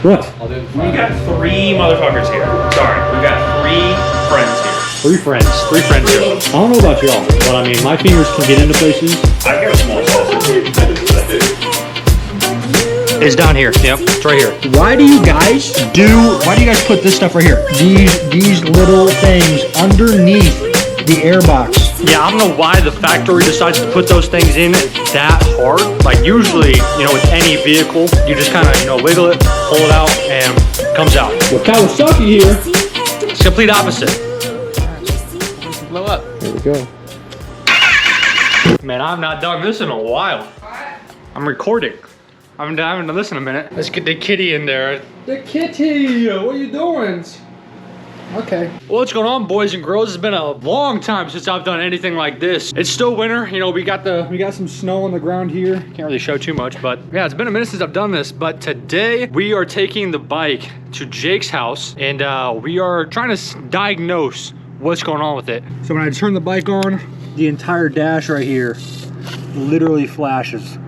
What? We got 3 motherfuckers here. Sorry, we got 3 friends here. 3 friends. 3 friends here. I don't know about y'all, but I mean, my fingers can get into places. I've got a small sausage. It's down here. Yep, it's right here. Why do you guys put this stuff right here? These little things underneath the airbox. Yeah, I don't know why the factory decides to put those things in that hard. Like usually, you know, with any vehicle, you just kind of, you know, wiggle it, pull it out, and it comes out. With Kawasaki here, it's complete opposite. Blow up. There we go. Man, I've not done this in a while. I'm recording. I haven't done this in a minute. Let's get the kitty in there. The kitty! What are you doing? Okay. Well, what's going on, boys and girls? It's been a long time since I've done anything like this. It's still winter. You know, we got some snow on the ground here. Can't really show too much, but yeah, it's been a minute since I've done this. But today we are taking the bike to Jake's house, and we are trying to diagnose what's going on with it. So when I turn the bike on, the entire dash right here literally flashes.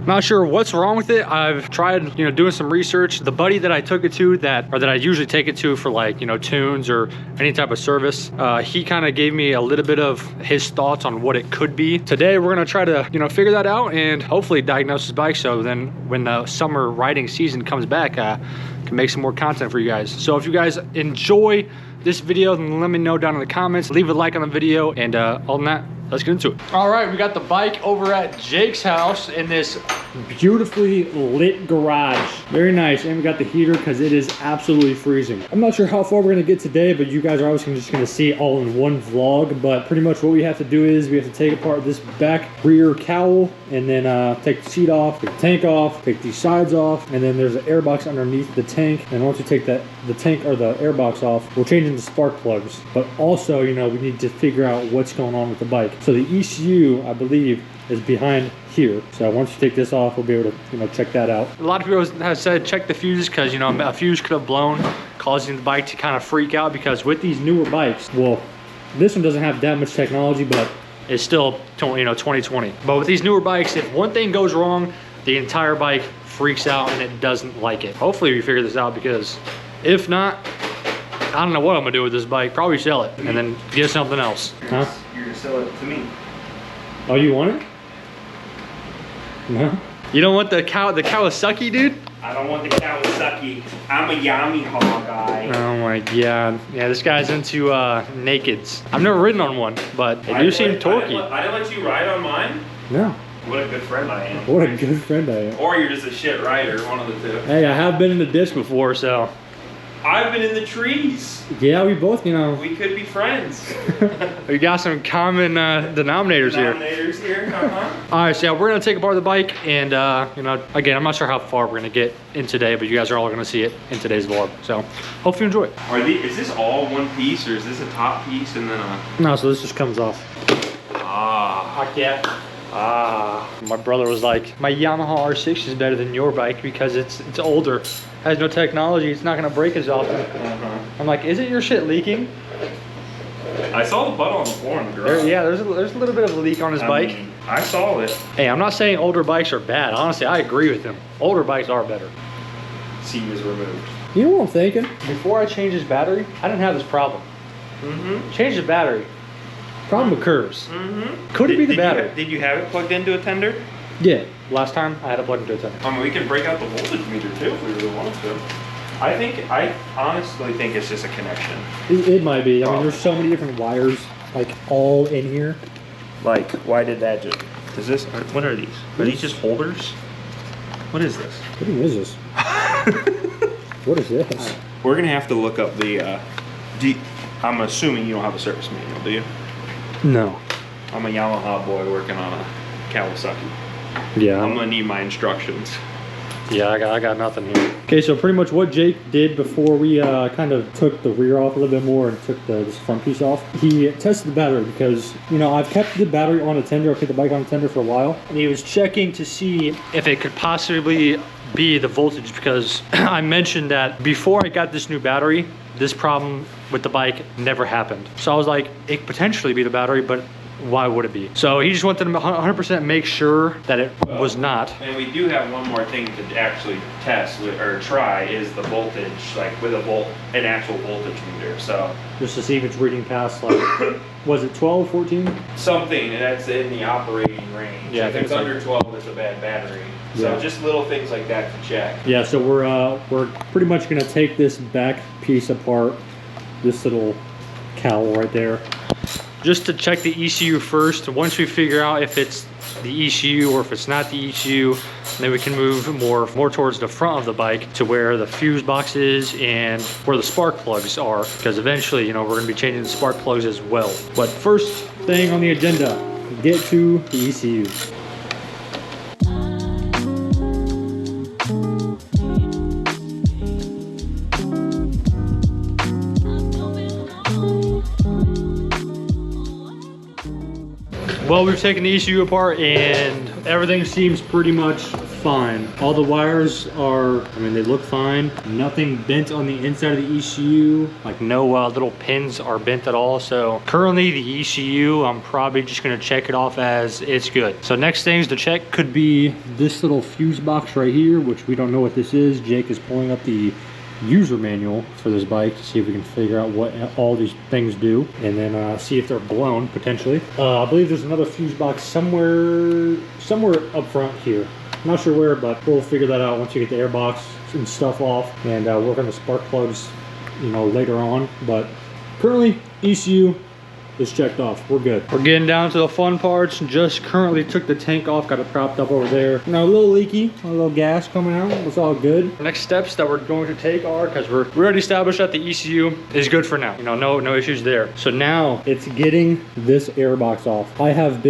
Not sure what's wrong with it. I've tried, you know, doing some research. The buddy that I took it to that I usually take it to for like, you know, tunes or any type of service, he kind of gave me a little bit of his thoughts on what it could be. Today, we're gonna try to, you know, figure that out and hopefully diagnose this bike so then when the summer riding season comes back, can make some more content for you guys. So if you guys enjoy this video, then let me know down in the comments. Leave a like on the video, and other than that, let's get into it. All right, we got the bike over at Jake's house in this beautifully lit garage. Very nice, and we got the heater because it is absolutely freezing. I'm not sure how far we're gonna get today, but you guys are obviously just gonna see it all in one vlog. But pretty much what we have to do is we have to take apart this back rear cowl, and then take the seat off, take the tank off, take these sides off, and then there's an airbox underneath the tank. And once we take the tank or the airbox off, we're changing the spark plugs. But also, you know, we need to figure out what's going on with the bike. So the ECU, I believe, is behind here. So once you take this off, we'll be able to, you know, check that out. A lot of people have said check the fuses because, you know, a fuse could have blown, causing the bike to kind of freak out. Because with these newer bikes, well, this one doesn't have that much technology, but it's still, you know, 2020. But with these newer bikes, if one thing goes wrong, the entire bike freaks out and it doesn't like it. Hopefully we figure this out, because if not, I don't know what I'm gonna do with this bike. Probably sell it and then get something else. Huh? You're gonna sell it to me. Oh, you want it? No? You don't want the Kawasaki, dude? I don't want the Kawasaki. I'm a Yamaha guy. Oh my god. Yeah, this guy's into nakeds. I've never ridden on one, but they do seem torquey. I didn't let you ride on mine? No. What a good friend I am. What a good friend I am. Or you're just a shit rider, one of the two. Hey, I have been in the ditch before, so. I've been in the trees. Yeah, we both, you know. We could be friends. We got some common denominators here. All right, so yeah, we're gonna take apart the bike, and you know, again, I'm not sure how far we're gonna get in today, but you guys are all gonna see it in today's vlog. So, hope you enjoy it. Is this all one piece, or is this a top piece and then a? No, so this just comes off. Ah, Heck yeah. Ah, my brother was like, my Yamaha R6 is better than your bike because it's older, has no technology, it's not gonna break as often. I'm like, isn't your shit leaking? I saw the butt on the floor in the garage. Yeah, there's a little bit of a leak on his bike. I saw it. Hey, I'm not saying older bikes are bad. Honestly, I agree with him. Older bikes are better. Seat is removed. You know what I'm thinking? Before I changed his battery, I didn't have this problem. Changed the battery. Problem occurs. Could it be the battery? Did you have it plugged into a tender? Yeah. Last time I had it plugged into a tender. I mean, we can break out the voltage meter too if we really wanted to. I honestly think it's just a connection. It might be. I mean, there's so many different wires, like all in here. Like, why did that just? Is this? What are these? Are these just holders? What is this? What is this? What is this? We're gonna have to look up the. I'm assuming you don't have a service manual, do you? No. I'm a Yamaha boy working on a Kawasaki. Yeah. I'm gonna need my instructions. Yeah, I got nothing here. Okay, so pretty much what Jake did before we kind of took the rear off a little bit more and took this front piece off, he tested the battery because, you know, I've kept the battery on a tender, I've kept the bike on a tender for a while, and he was checking to see if it could possibly be the voltage, because I mentioned that before I got this new battery, this problem with the bike never happened. So I was like, it could potentially be the battery, but why would it be? So he just wanted to 100% make sure that it was not. And we do have one more thing to actually test or try is the voltage, like with an actual voltage meter. So Just to see if it's reading past, like, was it 12, 14? something that's in the operating range. Yeah, I if think it's it's under 12, it's a bad battery. Yeah. So just little things like that to check. Yeah, so we're pretty much gonna take this back piece apart, this little cowl right there, just to check the ECU first. Once we figure out if it's the ECU or if it's not the ECU, then we can move more towards the front of the bike to where the fuse box is and where the spark plugs are, because eventually, you know, we're gonna be changing the spark plugs as well. But first thing on the agenda, get to the ECU. Well, we've taken the ECU apart and everything seems pretty much fine. All the wires are, I mean, they look fine. Nothing bent on the inside of the ECU. Like no little pins are bent at all. So currently the ECU, I'm probably just gonna check it off as it's good. So next things to check could be this little fuse box right here, which we don't know what this is. Jake is pulling up the user manual for this bike to see if we can figure out what all these things do, and then see if they're blown potentially. I believe there's another fuse box somewhere up front here. I'm not sure where, but we'll figure that out once you get the airbox and stuff off and work on the spark plugs, you know, later on. But currently ECU is checked off. We're good. We're getting down to the fun parts. Just currently took the tank off, got it propped up over there. Now a little leaky, a little gas coming out. It's all good. Next steps that we're going to take are, because we already established that the ECU is good for now. You know, no issues there. So now it's getting this airbox off. I've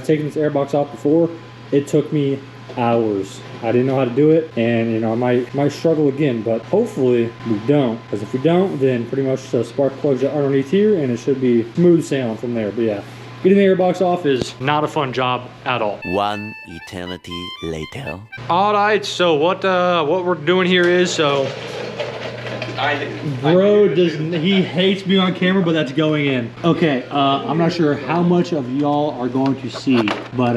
taken this airbox off before. It took me hours. I didn't know how to do it, and you know, I might struggle again, but hopefully we don't, because if we don't, then pretty much the spark plugs are underneath here and it should be smooth sailing from there. But yeah, getting the airbox off is not a fun job at all. One eternity later. All right, so what we're doing here is, so bro he hates being on camera, but that's going in. Okay, I'm not sure how much of y'all are going to see, but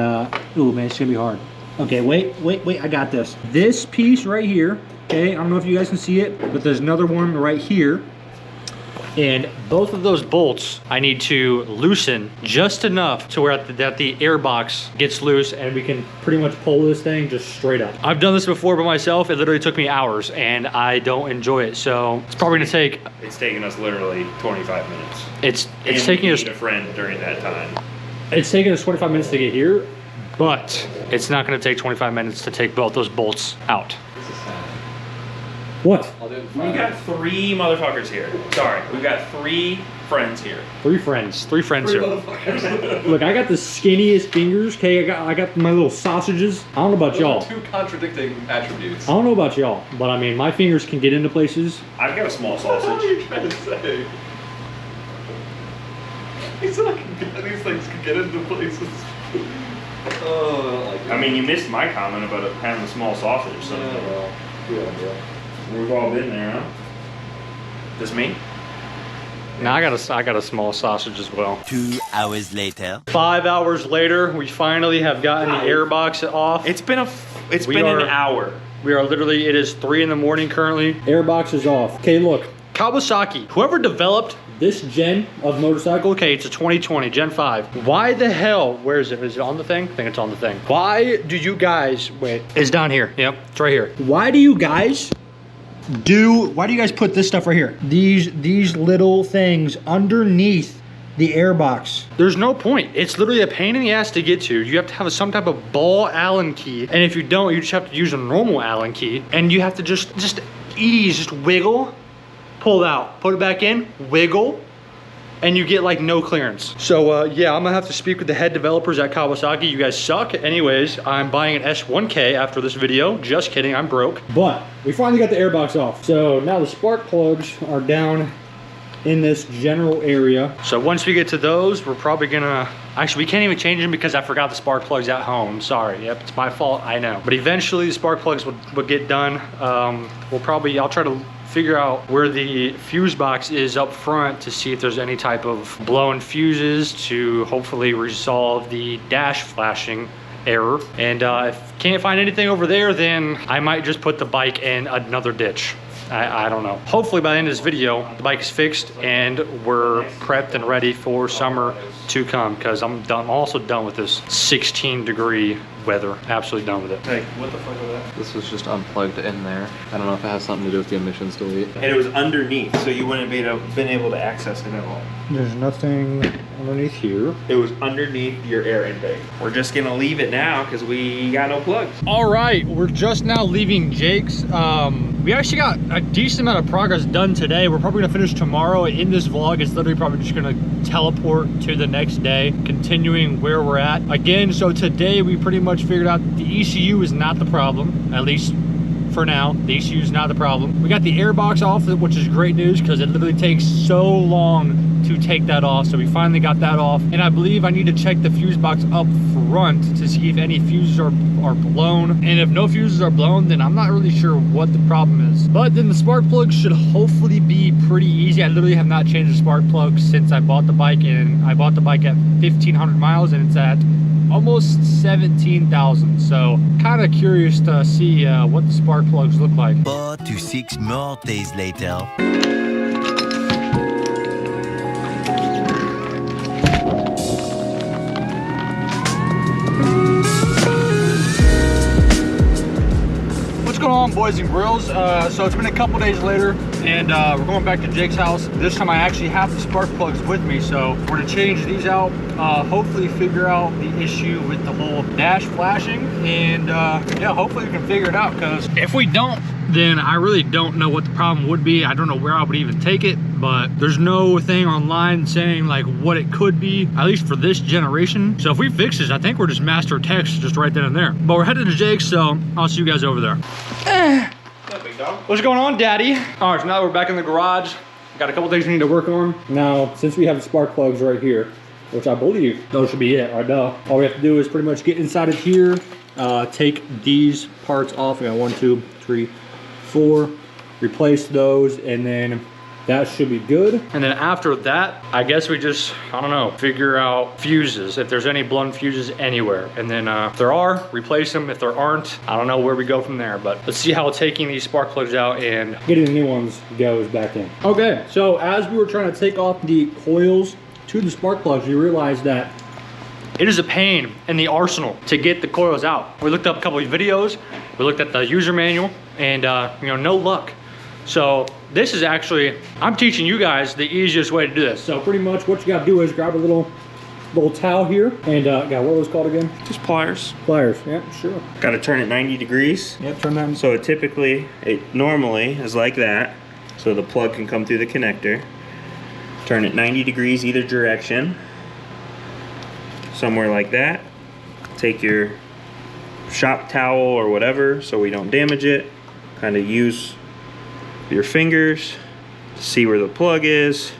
ooh man, it's gonna be hard. Okay, wait, I got this. This piece right here, okay, I don't know if you guys can see it, but there's another one right here. And both of those bolts, I need to loosen just enough to where that the airbox gets loose and we can pretty much pull this thing just straight up. I've done this before by myself. It literally took me hours and I don't enjoy it. So it's probably gonna take... It's taking us literally 25 minutes. It's taking us... a friend during that time. It's taking us 25 minutes to get here, but it's not gonna take 25 minutes to take both those bolts out. What? We got 3 motherfuckers here. Sorry, we got 3 friends here. 3 friends here. Look, I got the skinniest fingers, okay? I got my little sausages. I don't know about y'all. 2 contradicting attributes. I don't know about y'all, but I mean, my fingers can get into places. I've got a small sausage. What are you trying to say? He said these things can get into places. Oh, I mean, you missed my comment about having a small sausage. So. Yeah. We've all been there, huh? Just me? Nah, I got a small sausage as well. 2 hours later. 5 hours later, we finally have gotten the airbox off. It's been an hour. We are literally, it is 3 in the morning currently. Airbox is off. Okay, look, Kawasaki, whoever developed this gen of motorcycle, okay, it's a 2020, Gen 5. Why the hell, where is it? Is it on the thing? I think it's on the thing. Why do you guys, wait, it's down here. Yep, it's right here. Why do you guys put this stuff right here? These little things underneath the airbox. There's no point. It's literally a pain in the ass to get to. You have to have some type of ball Allen key. And if you don't, you just have to use a normal Allen key. And you have to just wiggle, pull it out, put it back in, wiggle, and you get like no clearance. So yeah, I'm gonna have to speak with the head developers at Kawasaki. You guys suck. Anyways, I'm buying an S1K after this video. Just kidding, I'm broke. But we finally got the airbox off. So now the spark plugs are down in this general area. So once we get to those, we're probably gonna, actually we can't even change them because I forgot the spark plugs at home. Sorry, yep, it's my fault, I know. But eventually the spark plugs will get done. I'll try to figure out where the fuse box is up front to see if there's any type of blown fuses to hopefully resolve the dash flashing error. And if can't find anything over there, then I might just put the bike in another ditch. I don't know. Hopefully by the end of this video, the bike is fixed and we're prepped and ready for summer to come, because I'm also done with this 16-degree weather. Absolutely done with it. Hey, what the fuck was that? This was just unplugged in there. I don't know if it has something to do with the emissions delete. And it was underneath, so you wouldn't been able to access it at all. There's nothing underneath here. It was underneath your air intake. We're just gonna leave it now because we got no plugs. All right, we're just now leaving Jake's. We actually got a decent amount of progress done today. We're probably gonna finish tomorrow. In this vlog, it's literally probably just gonna teleport to the next day, continuing where we're at. Again, so today we pretty much figured out the ECU is not the problem, at least for now. The ECU is not the problem. We got the airbox off, which is great news because it literally takes so long to take that off. So we finally got that off. And I believe I need to check the fuse box up front to see if any fuses are blown. And if no fuses are blown, then I'm not really sure what the problem is. But then the spark plug should hopefully be pretty easy. I literally have not changed the spark plug since I bought the bike, and I bought the bike at 1,500 miles and it's at almost 17,000. So kind of curious to see what the spark plugs look like. 4 to 6 more days later. What's going on, boys and girls? So it's been a couple days later, and we're going back to Jake's house. This time I actually have the spark plugs with me, so we're gonna change these out, hopefully figure out the issue with the whole dash flashing, and yeah, hopefully we can figure it out, because if we don't, then I really don't know what the problem would be. I don't know where I would even take it, but there's no thing online saying like what it could be, at least for this generation. So if we fix this, I think we're just master techs just right then and there. But we're headed to Jake's, so I'll see you guys over there. What's going on, Daddy? All right, so now we're back in the garage. Got a couple things we need to work on. Now, since we have the spark plugs right here, which I believe those should be it, right now. All we have to do is pretty much get inside of here, take these parts off. We got 1, 2, 3, 4, replace those, and then that should be good. And then after that, I guess we just, I don't know, figure out fuses, if there's any blown fuses anywhere. And then if there are, replace them. If there aren't, I don't know where we go from there, but let's see how taking these spark plugs out and getting the new ones goes back in. Okay, so as we were trying to take off the coils to the spark plugs, we realized that it is a pain in the arsenal to get the coils out. We looked up a couple of videos, we looked at the user manual, and you know, no luck. So this is actually, I'm teaching you guys the easiest way to do this. So pretty much what you gotta do is grab a little towel here, and what are those called again? Just pliers. Pliers, yeah, sure. Got to turn it 90 degrees. Yep, turn that. So it normally is like that. So the plug can come through the connector. Turn it 90 degrees either direction. Somewhere like that. Take your shop towel or whatever so we don't damage it. Kind of use your fingers to see where the plug is.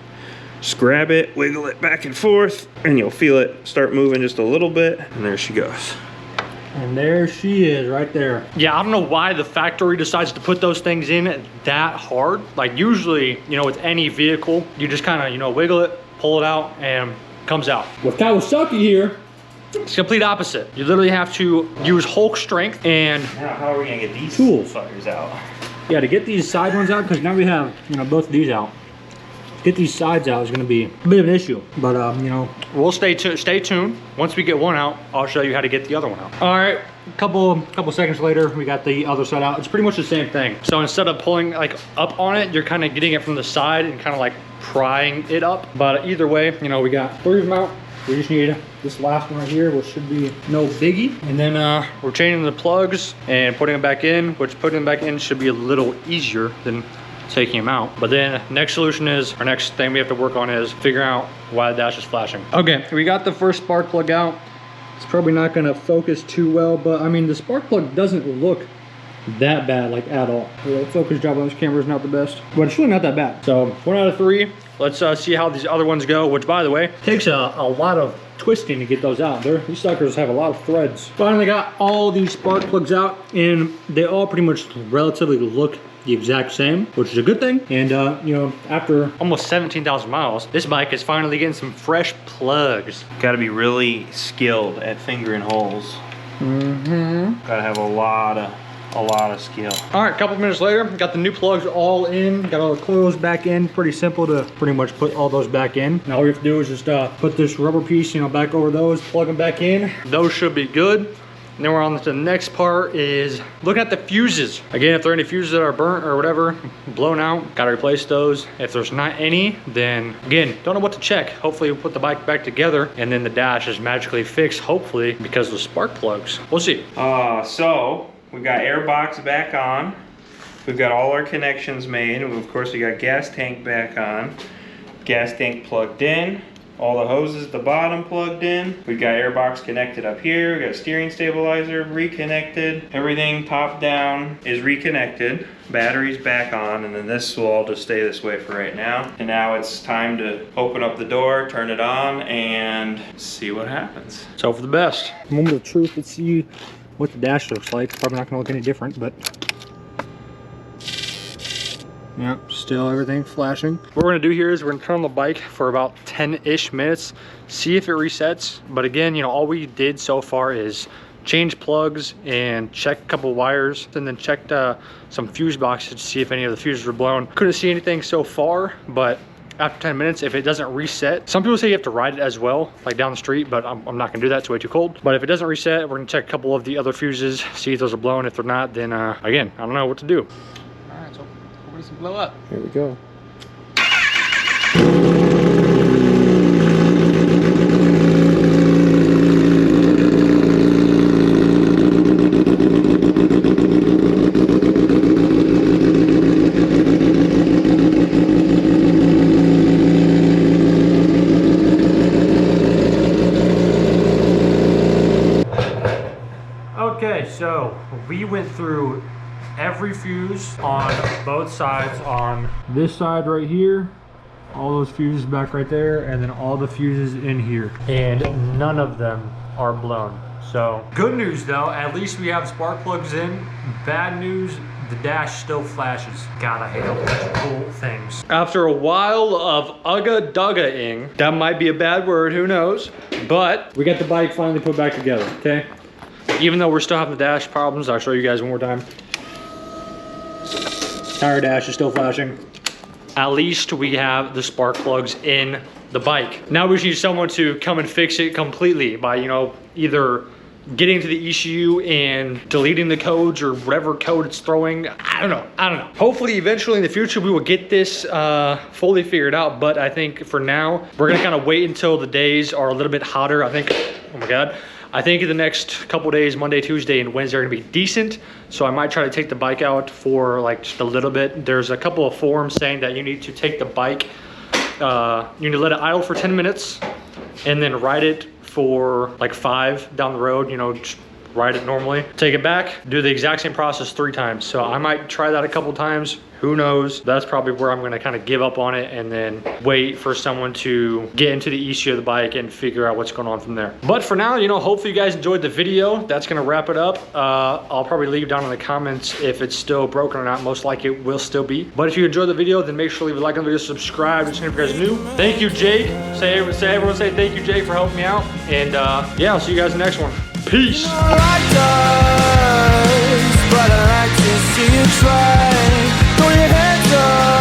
Just grab it, wiggle it back and forth, and you'll feel it start moving just a little bit, and there she goes. And there she is right there. Yeah, I don't know why the factory decides to put those things in that hard. Like usually, you know, with any vehicle, you just kind of, you know, wiggle it, pull it out, and it comes out. With Kawasaki here, it's complete opposite. You literally have to use Hulk strength and Now, how are we gonna get these tools fuckers out? yeah, to get these side ones out, because now we have, you know, both of these out. Get these sides out is going to be a bit of an issue, but you know, we'll stay tuned. Once we get one out, I'll show you how to get the other one out. All right, couple seconds later, we got the other side out. It's pretty much the same thing. So instead of pulling like up on it, you're kind of getting it from the side and kind of like prying it up. But either way, you know, we got 3 of them out. We just need this last one right here, which should be no biggie. And then we're changing the plugs and putting them back in, which putting them back in should be a little easier than taking them out. But then next solution is, our next thing we have to work on is figuring out why the dash is flashing. Okay, we got the first spark plug out. It's probably not gonna focus too well, but I mean, the spark plug doesn't look that bad, like at all. The focus job on this camera is not the best, but it's really not that bad. So 1 out of 3. Let's see how these other ones go, which by the way, takes a lot of twisting to get those out. These suckers have a lot of threads. Finally got all these spark plugs out, and they all pretty much relatively look the exact same, which is a good thing. And you know, after almost 17,000 miles, this bike is finally getting some fresh plugs. Got to be really skilled at fingering holes. Got to have a lot of skill. All right, a couple minutes later, got the new plugs all in, got all the coils back in. Pretty simple to pretty much put all those back in. Now all we have to do is just put this rubber piece, you know, back over those, plug them back in. Those should be good. And then we're on to the next part is looking at the fuses. Again, if there are any fuses that are burnt or whatever, blown out, gotta replace those. If there's not any, then again, don't know what to check. Hopefully we'll put the bike back together and then the dash is magically fixed, hopefully, because of the spark plugs. We'll see. So we got Airbox back on. We've got all our connections made. And of course we got gas tank back on. Gas tank plugged in. All the hoses at the bottom plugged in. We've got Airbox connected up here. We got steering stabilizer reconnected. Everything top down is reconnected. Batteries back on, and then this will all just stay this way for right now. And now it's time to open up the door, turn it on, and see what happens. So for the best. Moment of truth, let's see what the dash looks like. It's probably not gonna look any different, but yep, still everything flashing. What we're gonna do here is we're gonna turn on the bike for about 10-ish minutes, see if it resets. But again, you know, all we did so far is change plugs and check a couple wires, and then checked some fuse boxes to see if any of the fuses were blown. Couldn't see anything so far, but after 10 minutes, if it doesn't reset, some people say you have to ride it as well, like down the street, but I'm not gonna do that, it's way too cold. But if it doesn't reset, we're gonna check a couple of the other fuses, see if those are blown. If they're not, then again, I don't know what to do. All right, so we're gonna blow up. Here we go. Okay, so we went through every fuse on both sides. On this side right here, all those fuses back right there, and then all the fuses in here, and none of them are blown. So good news though, at least we have spark plugs in. Bad news, the dash still flashes. God, I hate electrical things. After a while of ugga-dugga-ing, that might be a bad word, who knows, but we got the bike finally put back together, okay? Even though we're still having the dash problems, I'll show you guys one more time. Tire dash is still flashing. At least we have the spark plugs in the bike. Now we just need someone to come and fix it completely by, you know, either getting to the ECU and deleting the codes or whatever code it's throwing. I don't know. Hopefully eventually in the future we will get this fully figured out, but I think for now we're gonna kind of wait until the days are a little bit hotter. I think, oh my God, I think in the next couple days, Monday, Tuesday, and Wednesday are gonna be decent. So I might try to take the bike out for like just a little bit. There's a couple of forums saying that you need to take the bike, you need to let it idle for 10 minutes and then ride it for like 5 down the road, you know, just ride it normally. Take it back, do the exact same process 3 times. So I might try that a couple times. Who knows? That's probably where I'm gonna kind of give up on it and then wait for someone to get into the ECU of the bike and figure out what's going on from there. But for now, you know, hopefully you guys enjoyed the video. That's gonna wrap it up. I'll probably leave down in the comments if it's still broken or not. Most likely it will still be. But if you enjoyed the video, then make sure to leave a like on the video, subscribe, if you guys are new. Thank you, Jake. Everyone say thank you, Jake, for helping me out. And yeah, I'll see you guys in the next one. Peace. But I like to see you try. Throw your hands up.